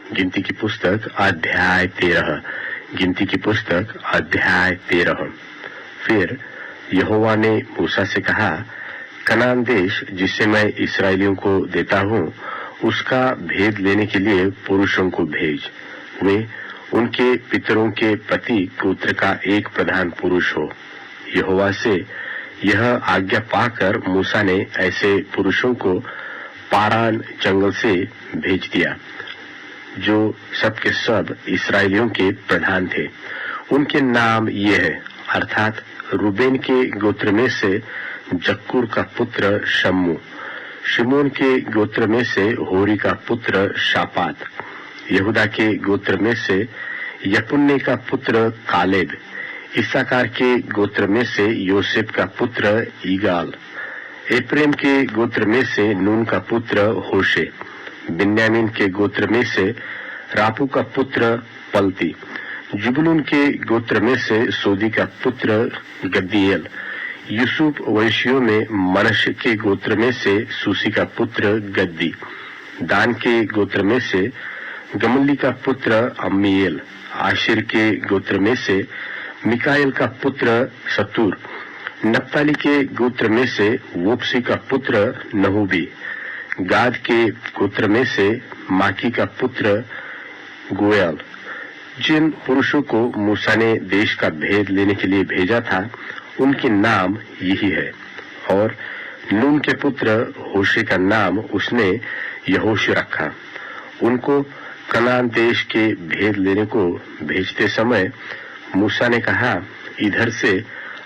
गिनती की पुस्तक अध्याय 13। गिनती की पुस्तक अध्याय 13। फिर यहोवा ने मूसा से कहा, कनान देश जिसे मैं इस्राएलियों को देता हूँ, उसका भेद लेने के लिए पुरुषों को भेज। वे उनके पितरों के पति गोत्र का एक प्रधान पुरुष हो। यहोवा से यह आज्ञा पाकर मूसा ने ऐसे पुरुषों को पारान जंगल से भेज दिया, जो सबके सब इस्राएलियों के प्रधान थे। उनके नाम ये है, अर्थात रूबेन के गोत्र में से जक्कूर का पुत्र शम्मू, शिमोन के गोत्र में से होरी का पुत्र शापात, यहूदा के गोत्र में से यपुन्ने का पुत्र कालेब, इस्साकार के गोत्र में से योसेफ का पुत्र ईगाल, एप्रेम के गोत्र में से नून का पुत्र होशे, बिन्यामीन के गोत्र में से रापू का पुत्र पलती, जुबलून के गोत्र में से सोदी का पुत्र गद्दीएल, यूसुफ वंशियों में मनश्शे के गोत्र में से सूसी का पुत्र गद्दी, दान के गोत्र में से गमली का पुत्र अम्मीएल, आशिर के गोत्र में से मिकाएल का पुत्र सतूर, नप्ताली के गोत्र में से वोप्सी का पुत्र नहूबी, गाद के गोत्र में से माकी का पुत्र गोयल। जिन पुरुषों को मूसा ने देश का भेद लेने के लिए भेजा था, उनके नाम यही है। और नून के पुत्र होशे का नाम उसने यहोशू रखा। उनको कनान देश के भेद लेने को भेजते समय मूसा ने कहा, इधर से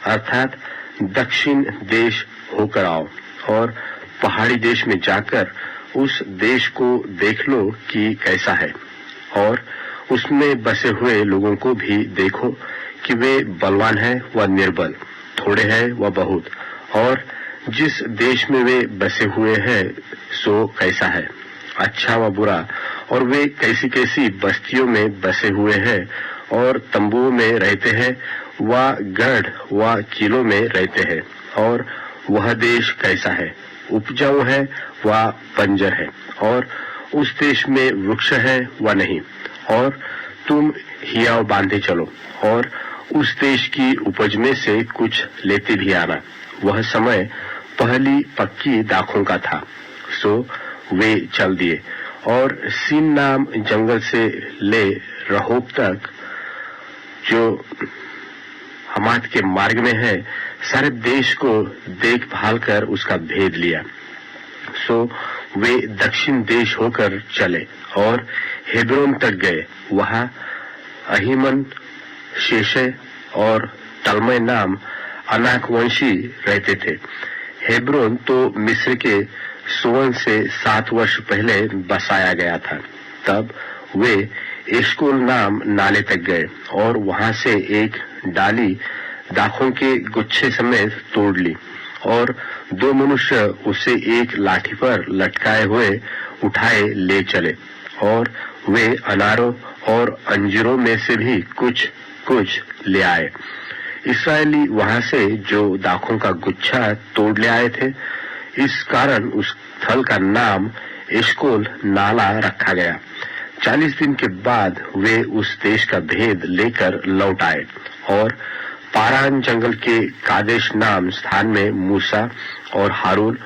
अर्थात दक्षिण देश होकर आओ और पहाड़ी देश में जाकर उस देश को देख लो कि कैसा है, और उसमें बसे हुए लोगों को भी देखो कि वे बलवान है व निर्बल, थोड़े हैं व बहुत, और जिस देश में वे बसे हुए हैं सो कैसा है, अच्छा व बुरा, और वे कैसी कैसी बस्तियों में बसे हुए हैं, और तंबुओं में रहते हैं व गढ़ व किलों में रहते हैं, और वह देश कैसा है, उपजाऊ है व बंजर है, और उस देश में वृक्ष है व नहीं, और तुम हियाव बांधे चलो और उस देश की उपज में से कुछ लेते भी आना। वह समय पहली पक्की दाखों का था। सो वे चल दिए और सीन नाम जंगल से ले रहोब तक, जो हमात के मार्ग में है, सारे देश को देखभाल कर उसका भेद लिया। सो वे दक्षिण देश होकर चले और हेब्रोन तक गए। वहां अहीमन, शेशे और तलमय नाम अनाकवंशी रहते थे। हेब्रोन तो मिस्र के सोवन से 7 वर्ष पहले बसाया गया था। तब वे एशकोल नाम नाले तक गए और वहां से एक डाली दाखों के गुच्छे समेत तोड़ ली, और 2 मनुष्य उसे एक लाठी पर लटकाए हुए उठाए ले चले, और वे अनारों और अंजीरों में से भी कुछ कुछ ले आए। इस्राएली वहां से जो दाखों का गुच्छा तोड़ ले आए थे, इस कारण उस स्थल का नाम एशकोल नाला रखा गया। 40 दिन के बाद वे उस देश का भेद लेकर लौट आए और पारान जंगल के कादेश नाम स्थान में मूसा और हारून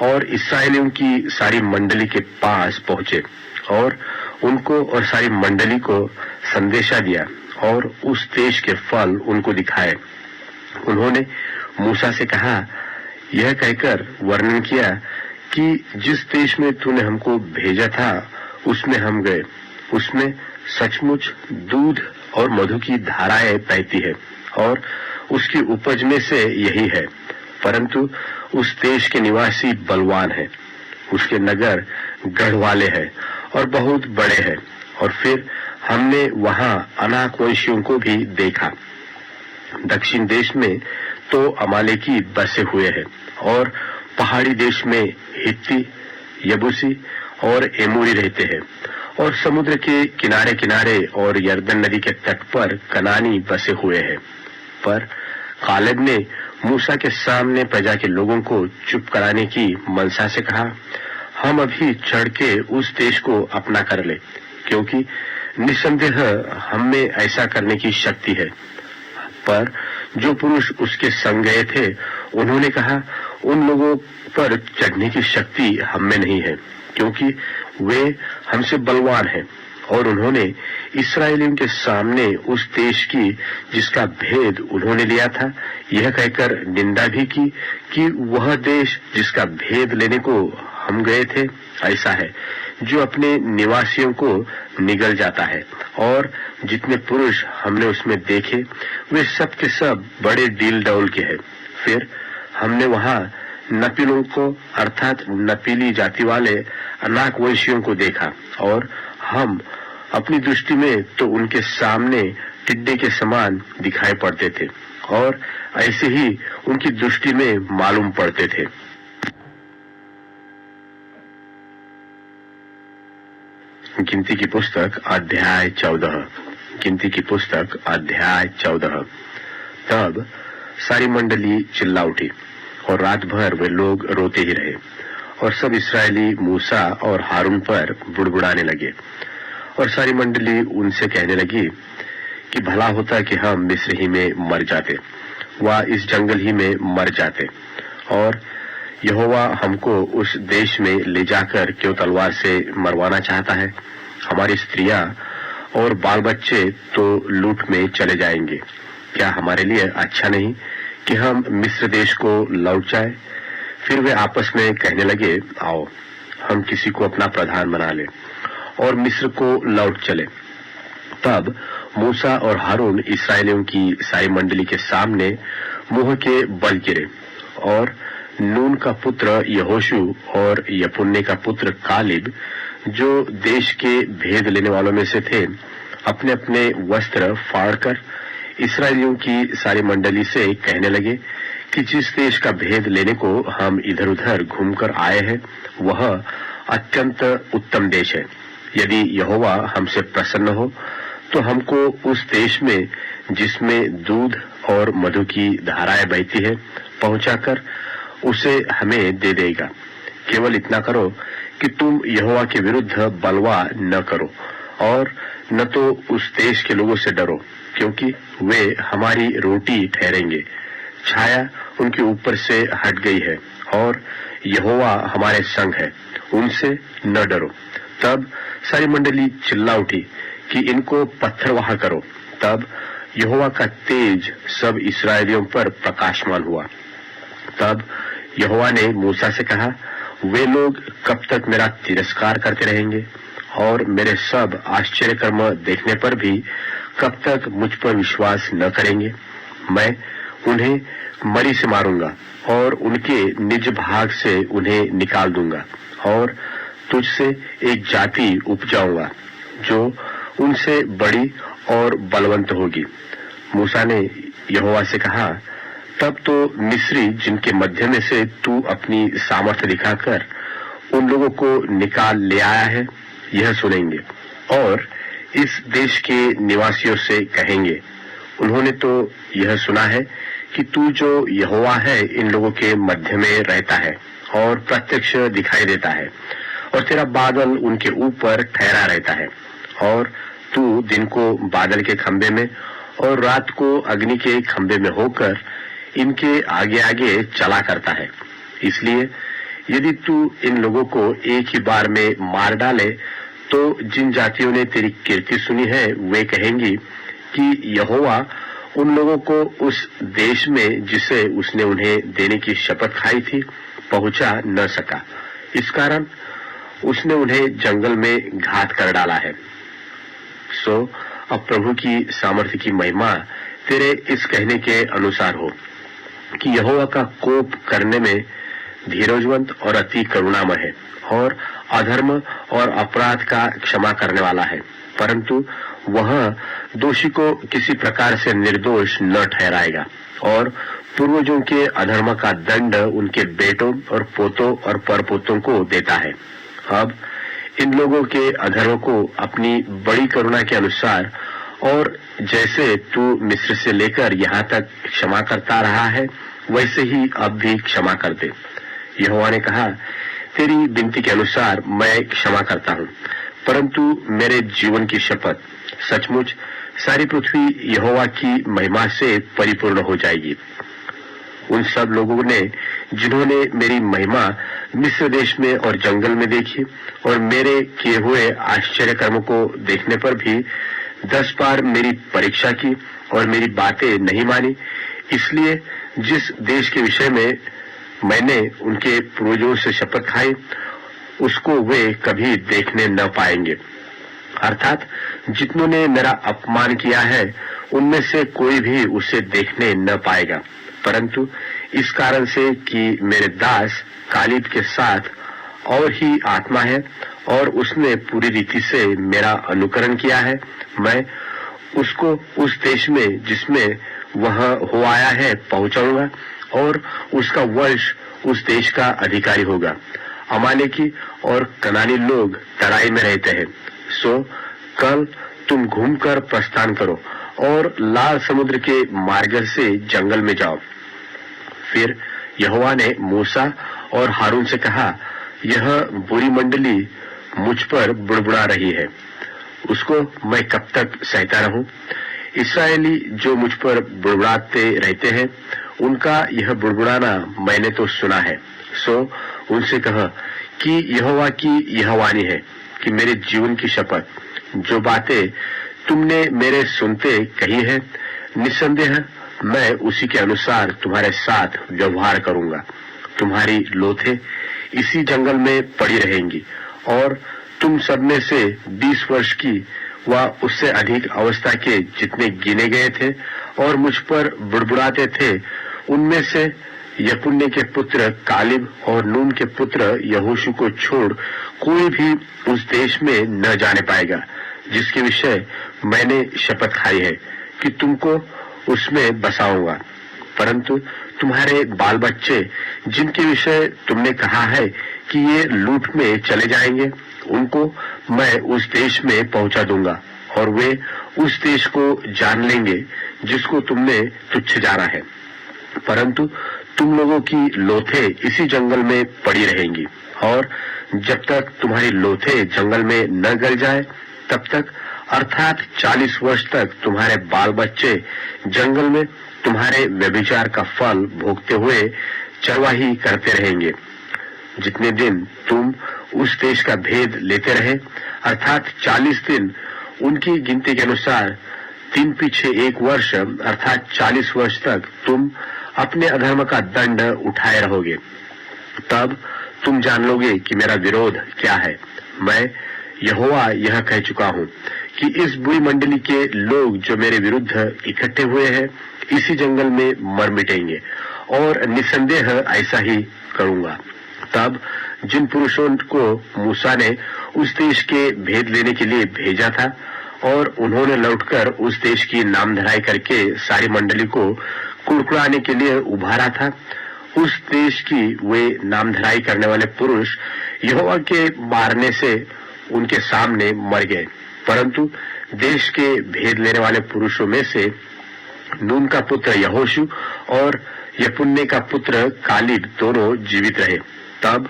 और इस्राएलियों की सारी मंडली के पास पहुंचे, और उनको और सारी मंडली को संदेशा दिया और उस देश के फल उनको दिखाए। उन्होंने मूसा से कहा, यह कहकर वर्णन किया कि जिस देश में तूने हमको भेजा था उसमें हम गए, उसमें सचमुच दूध और मधु की धाराएं बहती है, और उसकी उपज में से यही है। परंतु उस देश के निवासी बलवान हैं, उसके नगर गढ़ वाले हैं और बहुत बड़े हैं। और फिर हमने वहां अनाकवंशियों को भी देखा। दक्षिण देश में तो अमालेकी बसे हुए हैं, और पहाड़ी देश में हित्ती, यबूसी और एमोरी रहते हैं, और समुद्र के किनारे किनारे और यरदन नदी के तट पर कनानी बसे हुए हैं। पर कालेब ने मूसा के सामने प्रजा के लोगों को चुप कराने की मनसा से कहा, हम अभी चढ़ के उस देश को अपना कर ले, क्योंकि निसंदेह हम में ऐसा करने की शक्ति है। पर जो पुरुष उसके संग गए थे, उन्होंने कहा, उन लोगों पर चढ़ने की शक्ति हम में नहीं है, क्योंकि वे हमसे बलवान हैं। और उन्होंने इस्राएलियों के सामने उस देश की जिसका भेद उन्होंने लिया था, यह कहकर निंदा भी की कि वह देश जिसका भेद लेने को हम गए थे ऐसा है जो अपने निवासियों को निगल जाता है। और जितने पुरुष हमने उसमें देखे वे सब के सब बड़े डील डौल के हैं। फिर हमने वहां नपीलों को अर्थात नपीली जाति वाले अनाक वंशियों को देखा, और हम अपनी दृष्टि में तो उनके सामने टिड्डे के समान दिखाई पड़ते थे और ऐसे ही उनकी दृष्टि में मालूम पड़ते थे। गिनती की पुस्तक अध्याय 14। गिनती की पुस्तक अध्याय 14। तब सारी मंडली चिल्ला उठी और रात भर वे लोग रोते ही रहे, और सब इस्राएली मूसा और हारून पर बुड़बुड़ाने लगे। और सारी मंडली उनसे कहने लगी कि भला होता कि हम मिस्र ही में मर जाते, व इस जंगल ही में मर जाते, और यहोवा हमको उस देश में ले जाकर क्यों तलवार से मरवाना चाहता है? हमारी स्त्रियां और बाल बच्चे तो लूट में चले जाएंगे। क्या हमारे लिए अच्छा नहीं कि हम मिस्र देश को लौट जाए? फिर वे आपस में कहने लगे, आओ हम किसी को अपना प्रधान बना ले और मिस्र को लौट चले। तब मूसा और हारून इस्राएलियों की सारी मंडली के सामने मुंह के बल गिरे, और नून का पुत्र यहोशू और यपुन्ने का पुत्र कालिब, जो देश के भेद लेने वालों में से थे, अपने अपने वस्त्र फाड़कर इस्राएलियों की सारी मंडली से कहने लगे कि जिस देश का भेद लेने को हम इधर उधर घूमकर आए हैं वह अत्यंत उत्तम देश है। यदि यहोवा हमसे प्रसन्न हो तो हमको उस देश में जिसमें दूध और मधु की धाराएं बहती है पहुंचाकर उसे हमें दे देगा। केवल इतना करो कि तुम यहोवा के विरुद्ध बलवा न करो और न तो उस देश के लोगों से डरो, क्योंकि वे हमारी रोटी ठहरेंगे। छाया उनके ऊपर से हट गई है और यहोवा हमारे संग है, उनसे न डरो। तब सारी मंडली चिल्ला उठी कि इनको पत्थरवाह करो। तब यहोवा का तेज सब इस्राएलियों पर प्रकाशमान हुआ। तब यहोवा ने मूसा से कहा, वे लोग कब तक मेरा तिरस्कार करते रहेंगे और मेरे सब आश्चर्य कर्म देखने पर भी कब तक मुझ पर विश्वास न करेंगे? मैं उन्हें मरी से मारूंगा और उनके निज भाग से उन्हें निकाल दूंगा, और तुझसे एक जाति उपजाऊंगा जो उनसे बड़ी और बलवंत होगी। मूसा ने यहोवा से कहा, तब तो मिस्री जिनके मध्य में से तू अपनी सामर्थ्य दिखाकर उन लोगों को निकाल ले आया है यह सुनेंगे, और इस देश के निवासियों से कहेंगे, उन्होंने तो यह सुना है कि तू जो यहोवा है इन लोगों के मध्य में रहता है और प्रत्यक्ष दिखाई देता है, और तेरा बादल उनके ऊपर ठहरा रहता है, और तू दिन को बादल के खंबे में और रात को अग्नि के खंबे में होकर इनके आगे आगे चला करता है। इसलिए यदि तू इन लोगों को एक ही बार में मार डाले तो जिन जातियों ने तेरी कीर्ति सुनी है वे कहेंगी कि यहोवा उन लोगों को उस देश में जिसे उसने उन्हें देने की शपथ खाई थी पहुंचा न सका, इस कारण उसने उन्हें जंगल में घात कर डाला है। सो अब प्रभु की सामर्थ्य की महिमा तेरे इस कहने के अनुसार हो कि यहोवा का कोप करने में धीरजवंत और अति करुणामय है और अधर्म और अपराध का क्षमा करने वाला है, परंतु वह दोषी को किसी प्रकार से निर्दोष न ठहराएगा, और पूर्वजों के अधर्म का दंड उनके बेटों और पोतों और परपोतों को देता है। अब इन लोगों के अधर्म को अपनी बड़ी करुणा के अनुसार और जैसे तू मिस्र से लेकर यहाँ तक क्षमा करता रहा है वैसे ही अब भी क्षमा कर दे। यहोवा ने कहा, तेरी विनती के अनुसार मैं क्षमा करता हूँ, परंतु मेरे जीवन की शपथ, सचमुच सारी पृथ्वी यहोवा की महिमा से परिपूर्ण हो जाएगी। उन सब लोगों ने जिन्होंने मेरी महिमा मिस्र देश में और जंगल में देखी और मेरे किए हुए आश्चर्य कर्म को देखने पर भी 10 बार मेरी परीक्षा की और मेरी बातें नहीं मानी, इसलिए जिस देश के विषय में मैंने उनके पूर्वजों से शपथ खाई उसको वे कभी देखने न पाएंगे। अर्थात जितनों ने मेरा अपमान किया है उनमें से कोई भी उसे देखने न पाएगा, परंतु इस कारण से कि मेरे दास कालिब के साथ और ही आत्मा है और उसने पूरी रीति से मेरा अनुकरण किया है, मैं उसको उस देश में जिसमें वह हो आया है पहुंचाऊंगा और उसका वंश उस देश का अधिकारी होगा। अमालेकी और कनानी लोग तराई में रहते हैं। सो कल तुम घूमकर प्रस्थान करो और लाल समुद्र के मार्ग से जंगल में जाओ। फिर यहोवा ने मूसा और हारून से कहा, यह बुरी मंडली मुझ पर बुड़बुड़ा रही है, उसको मैं कब तक सहता रहूं? इस्राएली जो मुझ पर बुड़बुड़ाते रहते हैं उनका यह बुड़बुड़ाना मैंने तो सुना है। सो उनसे कह कि यहोवा की यह वाणी है कि मेरे जीवन की शपथ, जो बातें तुमने मेरे सुनते कही है, निसंदेह मैं उसी के अनुसार तुम्हारे साथ व्यवहार करूंगा। तुम्हारी लोथें इसी जंगल में पड़ी रहेंगी और तुम सब में से 20 वर्ष की व उससे अधिक अवस्था के जितने गिने गए थे और मुझ पर बुड़बुड़ाते थे, उनमें से यपुन्ने के पुत्र कालिब और नून के पुत्र यहोशू को छोड़ कोई भी उस देश में न जाने पाएगा जिसके विषय मैंने शपथ खाई है कि तुमको उसमें बसाऊंगा। परंतु तुम्हारे बाल बच्चे जिनके विषय तुमने कहा है कि ये लूट में चले जाएंगे, उनको मैं उस देश में पहुंचा दूंगा और वे उस देश को जान लेंगे जिसको तुमने तुच्छ जाना है। परंतु तुम लोगों की लोथें इसी जंगल में पड़ी रहेंगी और जब तक तुम्हारी लोथें जंगल में न गल जाए तब तक, अर्थात 40 वर्ष तक तुम्हारे बाल बच्चे जंगल में तुम्हारे व्यभिचार का फल भोगते हुए चरवाही करते रहेंगे। जितने दिन तुम उस देश का भेद लेते रहे, अर्थात 40 दिन, उनकी गिनती के अनुसार 3 पीछे 1 वर्ष, अर्थात 40 वर्ष तक तुम अपने अधर्म का दंड उठाए रहोगे। तब तुम जान लोगे कि मेरा विरोध क्या है। मैं यहोवा यह कह चुका हूं कि इस बुरी मंडली के लोग जो मेरे विरुद्ध इकट्ठे हुए हैं इसी जंगल में मर मिटेंगे और निसंदेह ऐसा ही करूंगा। तब जिन पुरुषों को मूसा ने उस देश के भेद लेने के लिए भेजा था और उन्होंने लौटकर उस देश की नामधराई करके सारी मंडली को कुड़कुड़ाने के लिए उभारा था, उस देश की वे नामधराई करने वाले पुरुष यहोवा के मारने से उनके सामने मर गए। परंतु देश के भेद लेने वाले पुरुषों में से नून का पुत्र यहोशू और यपुन्ने का पुत्र कालिब दोनों जीवित रहे। तब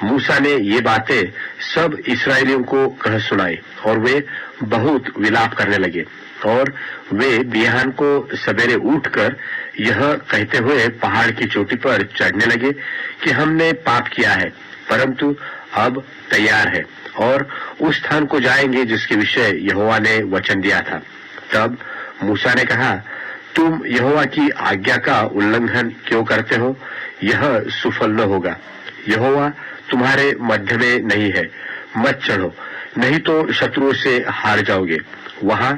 मूसा ने ये बातें सब इस्राएलियों को कह सुनाई और वे बहुत विलाप करने लगे और वे बिहान को सवेरे उठकर यह कहते हुए पहाड़ की चोटी पर चढ़ने लगे कि हमने पाप किया है, परंतु अब तैयार है और उस स्थान को जाएंगे जिसके विषय यहोवा ने वचन दिया था। तब मूसा ने कहा, तुम यहोवा की आज्ञा का उल्लंघन क्यों करते हो? यह सुफल न होगा। यहोवा तुम्हारे मध्य में नहीं है, मत चढ़ो, नहीं तो शत्रुओं से हार जाओगे। वहां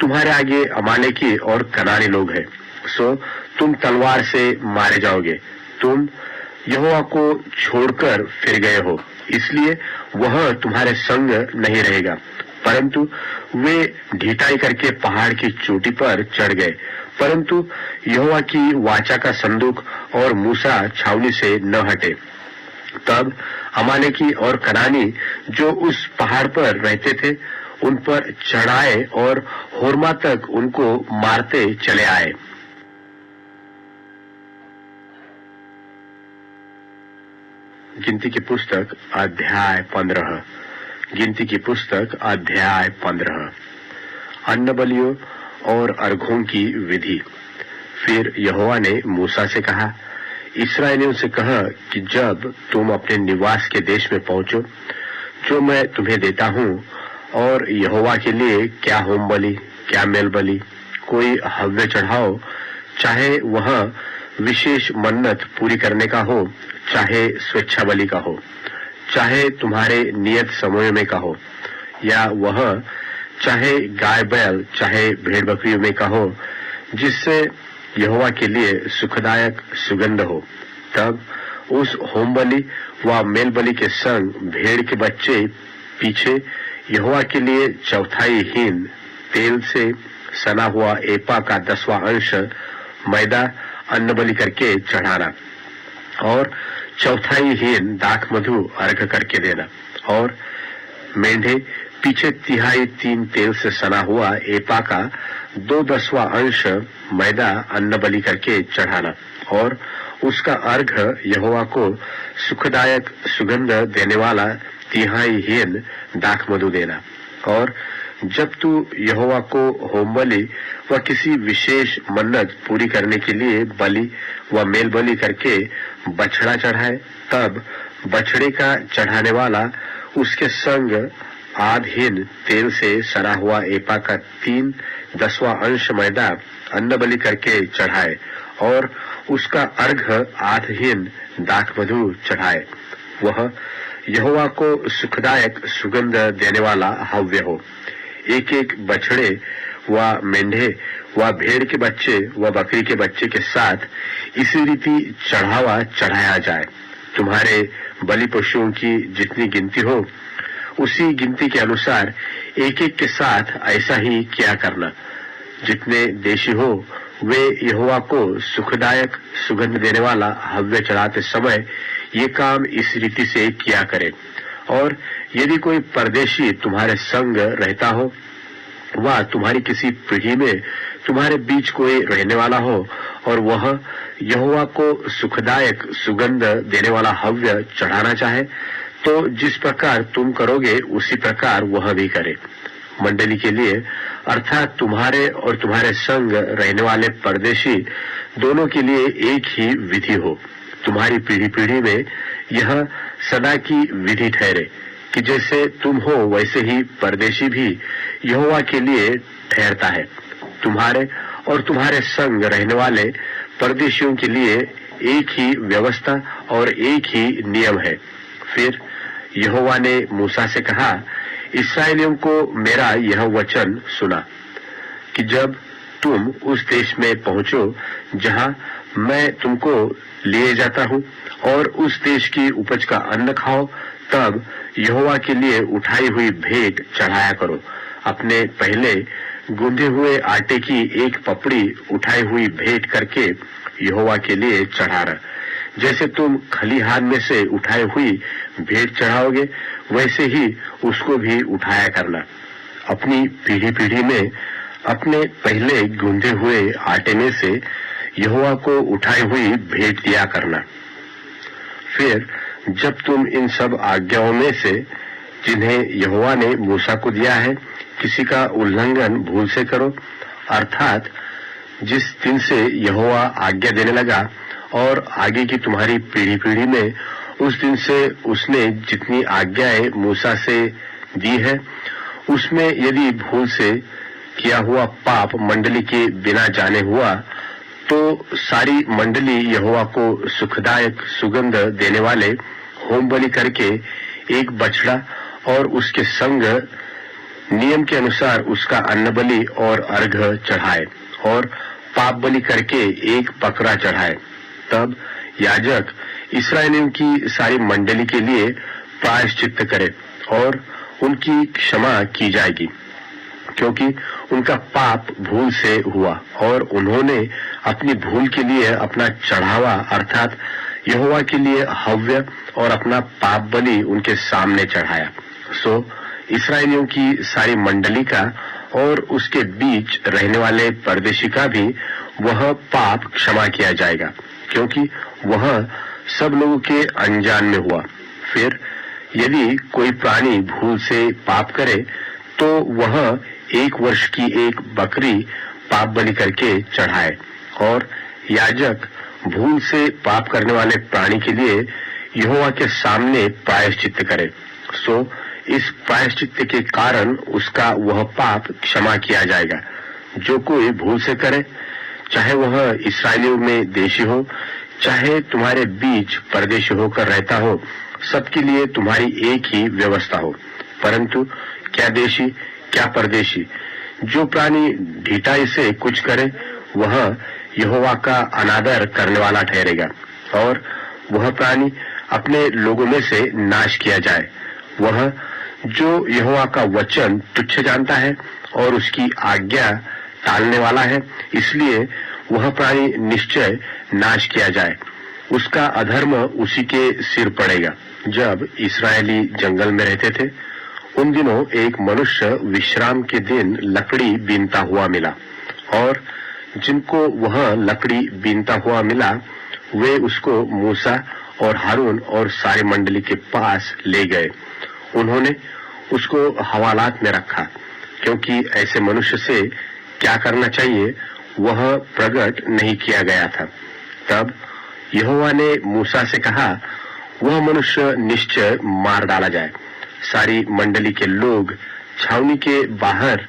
तुम्हारे आगे अमालेकी और कनानी लोग हैं, सो तुम तलवार से मारे जाओगे। तुम यहोवा को छोड़कर फिर गए हो, इसलिए वह तुम्हारे संग नहीं रहेगा। परंतु वे ढिठाई करके पहाड़ की चोटी पर चढ़ गए, परंतु यहोवा की वाचा का संदूक और मूसा छावनी से न हटे। तब अमालेकी और कनानी जो उस पहाड़ पर रहते थे उन पर चढ़ाए और होर्मा तक उनको मारते चले आए। गिनती की पुस्तक अध्याय 15। गिनती की पुस्तक अध्याय 15। अन्न बलियों और अर्घों की विधि। फिर यहोवा ने मूसा से कहा, इस्राएलियों से कह कि जब तुम अपने निवास के देश में पहुंचो जो मैं तुम्हें देता हूं, और यहोवा के लिए क्या होम बलि क्या मेल बलि कोई हव्य चढ़ाओ, चाहे वह विशेष मन्नत पूरी करने का हो, चाहे स्वेच्छा बलि का हो, चाहे तुम्हारे नियत समयों में का हो, या वह चाहे गाय बैल चाहे भेड़ बकरियों में का हो, जिससे यहोवा के लिए सुखदायक सुगंध हो, तब उस होम बलि व मेल बलि के संग भेड़ के बच्चे पीछे यहोवा के लिए चौथाई हीन तेल से सना हुआ एपा का 10वां अंश मैदा अन्न बलि करके चढ़ाना, और चौथाई हीन दाख मधु अर्घ करके देना, और मेंढे पीछे 3/3 तेल से सना हुआ एपा का 2/10वां अंश मैदा अन्न बलि करके चढ़ाना, और उसका अर्घ यहोवा को सुखदायक सुगंध देने वाला 3/3 हीन दाख मधु देना। और जब तू यहोवा को होम बलि व किसी विशेष मन्नत पूरी करने के लिए बलि व मेल बलि करके बछड़ा चढ़ाए, तब बछड़े का चढ़ाने वाला उसके संग आधहीन तेल से सना हुआ एपा का 3/10वां अंश मैदा अन्न बलि करके चढ़ाए, और उसका अर्घ आधहीन दाख मधु चढ़ाए। वह यहोवा को सुखदायक सुगंध देने वाला हव्य हो। एक एक बछड़े व मेंढे व भेड़ के बच्चे व बकरी के बच्चे के साथ इसी रीति चढ़ावा चढ़ाया जाए। तुम्हारे बलि पशुओं की जितनी गिनती हो, उसी गिनती के अनुसार एक एक के साथ ऐसा ही किया करना। जितने देशी हो वे यहोवा को सुखदायक सुगंध देने वाला हव्य चढ़ाते समय ये काम इस रीति से किया करे। और यदि कोई परदेशी तुम्हारे संग रहता हो, व तुम्हारी किसी पीढ़ी में तुम्हारे बीच कोई रहने वाला हो, और वह यहोवा को सुखदायक सुगंध देने वाला हव्य चढ़ाना चाहे, तो जिस प्रकार तुम करोगे उसी प्रकार वह भी करे। मंडली के लिए अर्थात तुम्हारे और तुम्हारे संग रहने वाले परदेशी दोनों के लिए एक ही विधि हो। तुम्हारी पीढ़ी पीढ़ी में यह सदा की विधि ठहरे कि जैसे तुम हो वैसे ही परदेशी भी यहोवा के लिए ठहरता है। तुम्हारे और तुम्हारे संग रहने वाले परदेशियों के लिए एक ही व्यवस्था और एक ही नियम है। फिर यहोवा ने मूसा से कहा, इस्राएलियों को मेरा यह वचन सुना कि जब तुम उस देश में पहुंचो जहां मैं तुमको लिए जाता हूं, और उस देश की उपज का अन्न खाओ, तब यहोवा के लिए उठाई हुई भेंट चढ़ाया करो। अपने पहले गूंधे हुए आटे की एक पपड़ी उठाई हुई भेंट करके यहोवा के लिए चढ़ाना। जैसे तुम खलिहान में से उठाई हुई भेंट चढ़ाओगे, वैसे ही उसको भी उठाया करना। अपनी पीढ़ी पीढ़ी में अपने पहले गूंधे हुए आटे में से यहोवा को उठाई हुई भेंट दिया करना। फिर जब तुम इन सब आज्ञाओं में से जिन्हें यहोवा ने मूसा को दिया है किसी का उल्लंघन भूल से करो, अर्थात जिस दिन से यहोवा आज्ञा देने लगा और आगे की तुम्हारी पीढ़ी पीढ़ी में उस दिन से उसने जितनी आज्ञाएं मूसा से दी है, उसमें यदि भूल से किया हुआ पाप मंडली के बिना जाने हुआ, तो सारी मंडली यहोवा को सुखदायक सुगंध देने वाले होम बलि करके एक बछड़ा और उसके संग नियम के अनुसार उसका अन्न बलि और अर्घ चढ़ाए, और पाप बलि करके एक बकरा चढ़ाए। तब याजक इस्राएलियों की सारी मंडली के लिए प्रायश्चित्त करे और उनकी क्षमा की जाएगी, क्योंकि उनका पाप भूल से हुआ और उन्होंने अपनी भूल के लिए अपना चढ़ावा अर्थात यहोवा के लिए हव्य और अपना पाप बलि उनके सामने चढ़ाया। सो इस्राएलियों की सारी मंडली का और उसके बीच रहने वाले परदेशी का भी वह पाप क्षमा किया जाएगा, क्योंकि वह सब लोगों के अनजान में हुआ। फिर यदि कोई प्राणी भूल से पाप करे तो वह 1 वर्ष की एक बकरी पाप बलि करके चढ़ाए, और याजक भूल से पाप करने वाले प्राणी के लिए यहोवा के सामने प्रायश्चित्त करे। सो इस प्रायश्चित्त के कारण उसका वह पाप क्षमा किया जाएगा। जो कोई भूल से करे, चाहे वह इस्राएलियों में देशी हो, चाहे तुम्हारे बीच परदेशी होकर रहता हो, सबके लिए तुम्हारी एक ही व्यवस्था हो। परंतु क्या देशी क्या परदेशी, जो प्राणी ढीठाई से कुछ करे वह यहोवा का अनादर करने वाला ठहरेगा, और वह प्राणी अपने लोगों में से नाश किया जाए। वह जो यहोवा का वचन तुच्छ जानता है और उसकी आज्ञा टालने वाला है, इसलिए वह प्राणी निश्चय नाश किया जाए। उसका अधर्म उसी के सिर पड़ेगा। जब इस्राएली जंगल में रहते थे, उन दिनों एक मनुष्य विश्राम के दिन लकड़ी बीनता हुआ मिला, और जिनको वह लकड़ी बीनता हुआ मिला वे उसको मूसा और हारून और सारी मंडली के पास ले गए। उन्होंने उसको हवालात में रखा, क्योंकि ऐसे मनुष्य से क्या करना चाहिए वह प्रकट नहीं किया गया था। तब यहोवा ने मूसा से कहा, वह मनुष्य निश्चय मार डाला जाए। सारी मंडली के लोग छावनी के बाहर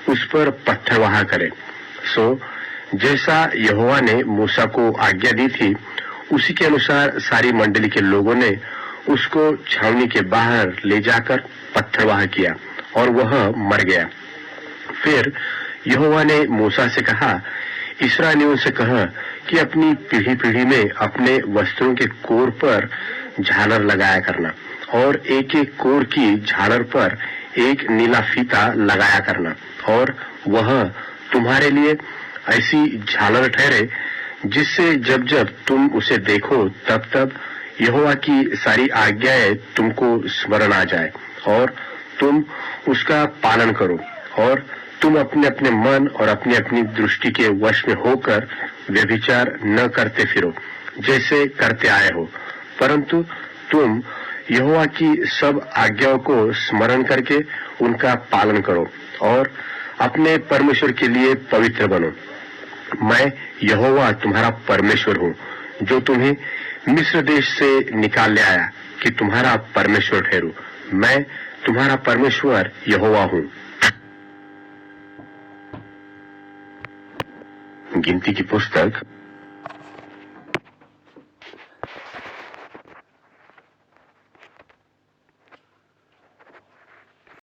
उस पर पत्थरवाह करें। सो जैसा यहोवा ने मूसा को आज्ञा दी थी, उसी के अनुसार सारी मंडली के लोगों ने उसको छावनी के बाहर ले जाकर पत्थरवाह किया, और वह मर गया। फिर यहोवा ने मूसा से कहा, इस्राएलियों से कह कि अपनी पीढ़ी पीढ़ी में अपने वस्त्रों के कोर पर झालर लगाया करना, और एक एक कोर की झालर पर एक नीला फीता लगाया करना, और वह तुम्हारे लिए ऐसी झालर ठहरे जिससे जब जब तुम उसे देखो तब तब यहोवा की सारी आज्ञाएं तुमको स्मरण आ जाए, और तुम उसका पालन करो, और तुम अपने अपने मन और अपनी अपनी दृष्टि के वश में होकर व्यभिचार न करते फिरो जैसे करते आए हो, परंतु तुम यहोवा की सब आज्ञाओं को स्मरण करके उनका पालन करो और अपने परमेश्वर के लिए पवित्र बनो। मैं यहोवा तुम्हारा परमेश्वर हूँ, जो तुम्हें मिस्र देश से निकाल ले आया, कि तुम्हारा परमेश्वर ठहरूं। मैं तुम्हारा परमेश्वर यहोवा हूँ। गिनती की पुस्तक